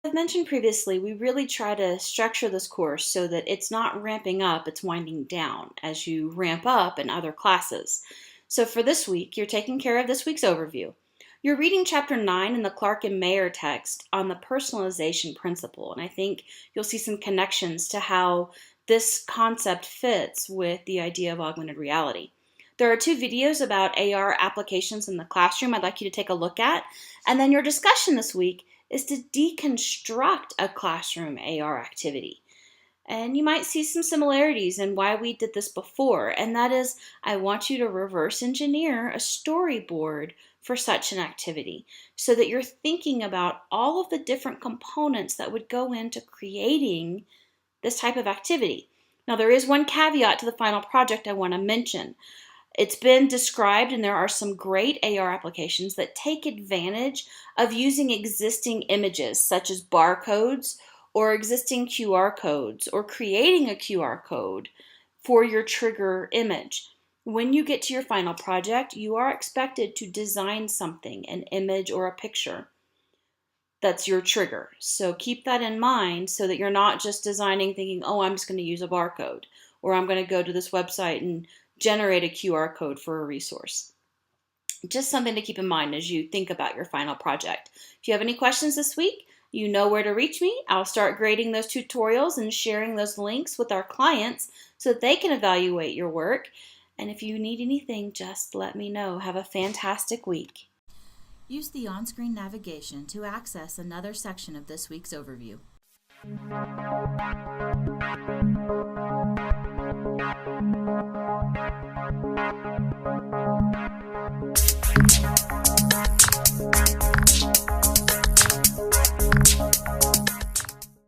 I've mentioned previously, we really try to structure this course so that it's not ramping up, it's winding down as you ramp up in other classes. So for this week, you're taking care of this week's overview. You're reading chapter 9 in the Clark and Mayer text on the personalization principle, and I think you'll see some connections to how this concept fits with the idea of augmented reality. There are 2 videos about AR applications in the classroom I'd like you to take a look at, and then your discussion this week is to deconstruct a classroom AR activity. And you might see some similarities in why we did this before, and that is I want you to reverse engineer a storyboard for such an activity so that you're thinking about all of the different components that would go into creating this type of activity. Now, there is one caveat to the final project I want to mention. It's been described, and there are some great AR applications that take advantage of using existing images, such as barcodes or existing QR codes, or creating a QR code for your trigger image. When you get to your final project, you are expected to design something, an image or a picture, that's your trigger. So keep that in mind so that you're not just designing thinking, oh, I'm just going to use a barcode, or I'm going to go to this website and generate a QR code for a resource. Just something to keep in mind as you think about your final project. If you have any questions this week, you know where to reach me. I'll start grading those tutorials and sharing those links with our clients so that they can evaluate your work. And if you need anything, just let me know. Have a fantastic week. Use the on-screen navigation to access another section of this week's overview.